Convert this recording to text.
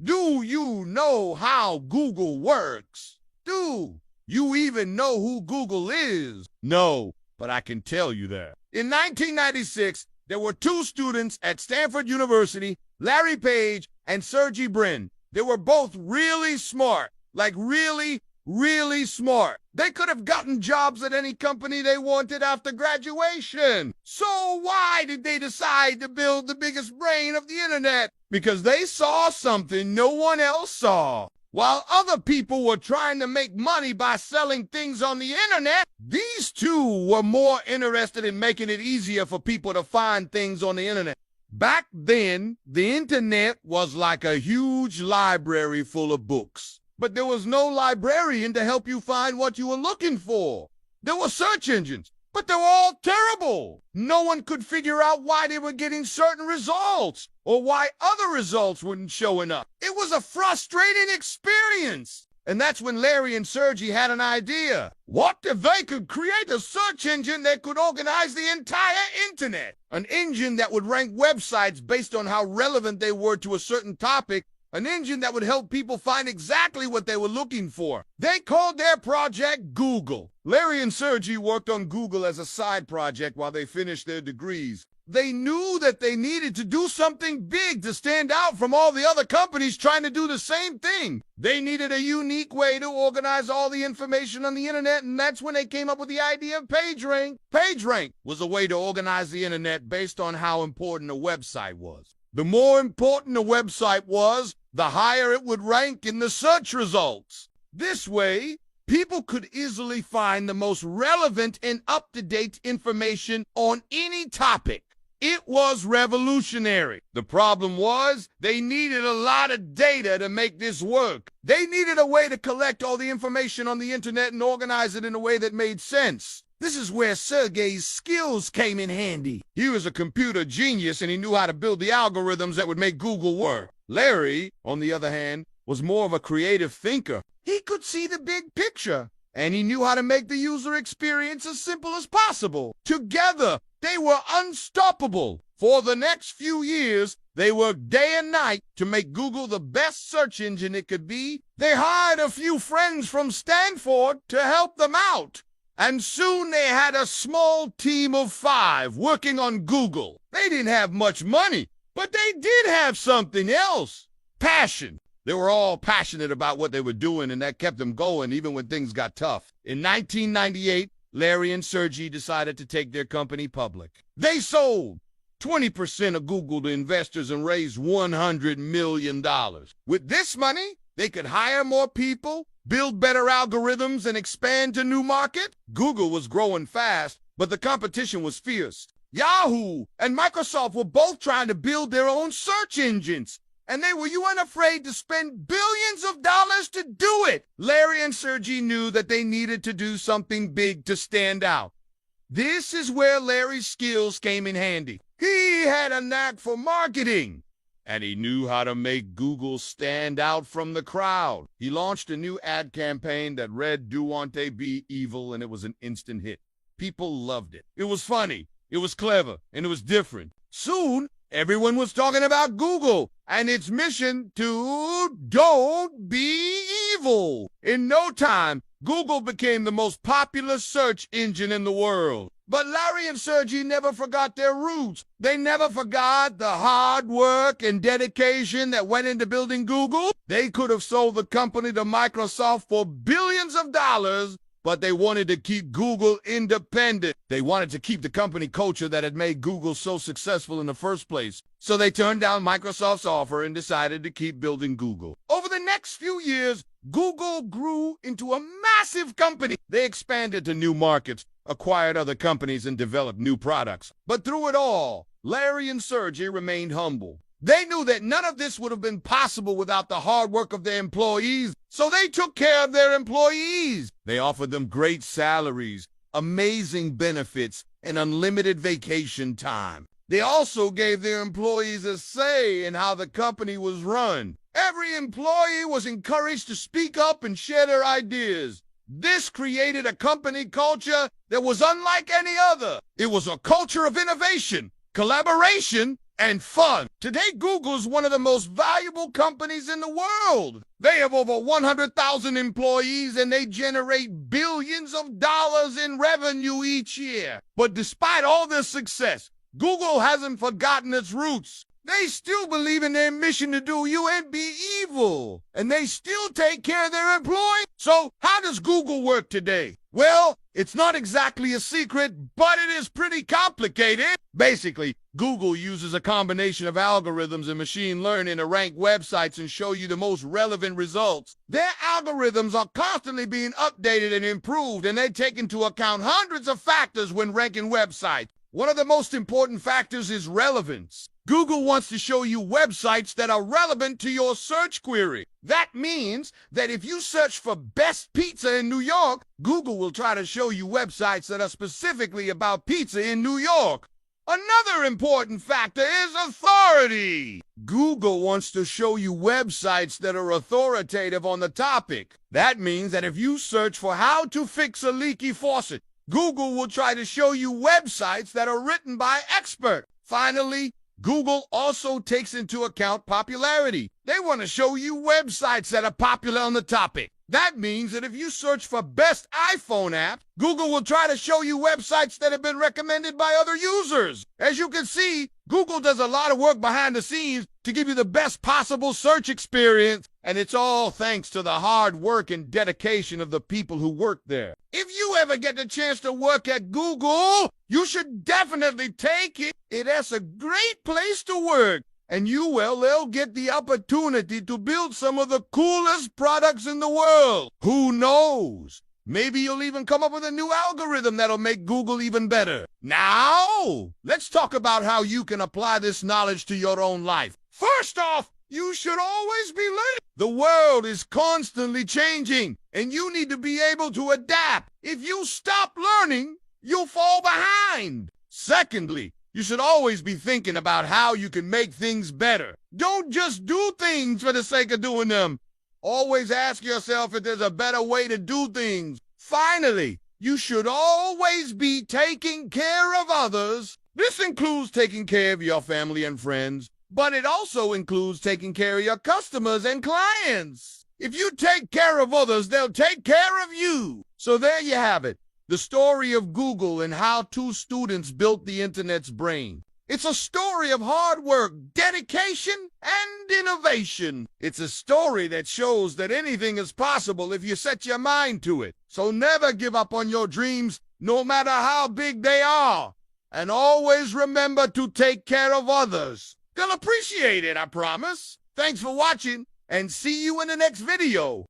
Do you know how Google works? Do you even know who Google is? No, but I can tell you that. In 1996, there were two students at Stanford University, Larry Page and Sergey Brin. They were both really smart, like really smart. They could have gotten jobs at any company they wanted after graduation. So why did they decide to build the biggest brain of the internet? Because they saw something no one else saw. While other people were trying to make money by selling things on the internet, these two were more interested in making it easier for people to find things on the internet. Back then, the internet was like a huge library full of books. But there was no librarian to help you find what you were looking for. There were search engines, but they were all terrible. No one could figure out why they were getting certain results or why other results weren't showing up. It was a frustrating experience. And that's when Larry and Sergey had an idea. What if they could create a search engine that could organize the entire internet? An engine that would rank websites based on how relevant they were to a certain topic. An engine that would help people find exactly what they were looking for. They called their project Google. Larry and Sergey worked on Google as a side project while they finished their degrees. They knew that they needed to do something big to stand out from all the other companies trying to do the same thing. They needed a unique way to organize all the information on the internet, and that's when they came up with the idea of PageRank. PageRank was a way to organize the internet based on how important a website was. The more important a website was, the higher it would rank in the search results. This way, people could easily find the most relevant and up-to-date information on any topic. It was revolutionary. The problem was, they needed a lot of data to make this work. They needed a way to collect all the information on the internet and organize it in a way that made sense. This is where Sergey's skills came in handy. He was a computer genius and he knew how to build the algorithms that would make Google work. Larry, on the other hand, was more of a creative thinker. He could see the big picture and he knew how to make the user experience as simple as possible. Together, they were unstoppable. For the next few years, they worked day and night to make Google the best search engine it could be. They hired a few friends from Stanford to help them out. And soon they had a small team of 5 working on Google. They didn't have much money, but they did have something else. Passion. They were all passionate about what they were doing, and that kept them going even when things got tough. In 1998, Larry and Sergey decided to take their company public. They sold 20% of Google to investors and raised $100 million. With this money, they could hire more people, build better algorithms, and expand to new markets. Google was growing fast, but the competition was fierce. Yahoo and Microsoft were both trying to build their own search engines, and they were unafraid to spend billions of dollars to do it. Larry and Sergey knew that they needed to do something big to stand out. This is where Larry's skills came in handy. He had a knack for marketing, and he knew how to make Google stand out from the crowd. He launched a new ad campaign that read, "Do want they be evil," and it was an instant hit. People loved it. It was funny, it was clever, and it was different. Soon, everyone was talking about Google and its mission to don't be evil. In no time, Google became the most popular search engine in the world. But Larry and Sergey never forgot their roots. They never forgot the hard work and dedication that went into building Google. They could have sold the company to Microsoft for billions of dollars, but they wanted to keep Google independent. They wanted to keep the company culture that had made Google so successful in the first place. So they turned down Microsoft's offer and decided to keep building Google. Over the next few years, Google grew into a massive company. They expanded to new markets, acquired other companies, and developed new products. But through it all, Larry and Sergey remained humble. They knew that none of this would have been possible without the hard work of their employees, so they took care of their employees. They offered them great salaries, amazing benefits, and unlimited vacation time. They also gave their employees a say in how the company was run. Every employee was encouraged to speak up and share their ideas. This created a company culture that was unlike any other. It was a culture of innovation, collaboration, and fun. Today, Google is one of the most valuable companies in the world. They have over 100,000 employees and they generate billions of dollars in revenue each year. But despite all this success, Google hasn't forgotten its roots. They still believe in their mission to do you and be evil, and they still take care of their employees. So how does Google work today? Well, it's not exactly a secret, but it is pretty complicated. Basically, Google uses a combination of algorithms and machine learning to rank websites and show you the most relevant results. Their algorithms are constantly being updated and improved, and they take into account hundreds of factors when ranking websites. One of the most important factors is relevance. Google wants to show you websites that are relevant to your search query. That means that if you search for best pizza in New York, Google will try to show you websites that are specifically about pizza in New York. Another important factor is authority. Google wants to show you websites that are authoritative on the topic. That means that if you search for how to fix a leaky faucet, Google will try to show you websites that are written by experts. Finally, Google also takes into account popularity. They want to show you websites that are popular on the topic. That means that if you search for best iPhone app, Google will try to show you websites that have been recommended by other users. As you can see, Google does a lot of work behind the scenes to give you the best possible search experience, and it's all thanks to the hard work and dedication of the people who work there. If you ever get the chance to work at Google, you should definitely take it. It's a great place to work. And they'll get the opportunity to build some of the coolest products in the world. Who knows? Maybe you'll even come up with a new algorithm that'll make Google even better. Now, let's talk about how you can apply this knowledge to your own life. First off, you should always be learning. The world is constantly changing, and you need to be able to adapt. If you stop learning, you'll fall behind. Secondly, you should always be thinking about how you can make things better. Don't just do things for the sake of doing them. Always ask yourself if there's a better way to do things. Finally, you should always be taking care of others. This includes taking care of your family and friends, but it also includes taking care of your customers and clients. If you take care of others, they'll take care of you. So there you have it. The story of Google and how two students built the internet's brain. It's a story of hard work, dedication, and innovation. It's a story that shows that anything is possible if you set your mind to it. So never give up on your dreams, no matter how big they are. And always remember to take care of others. They'll appreciate it, I promise. Thanks for watching, and see you in the next video.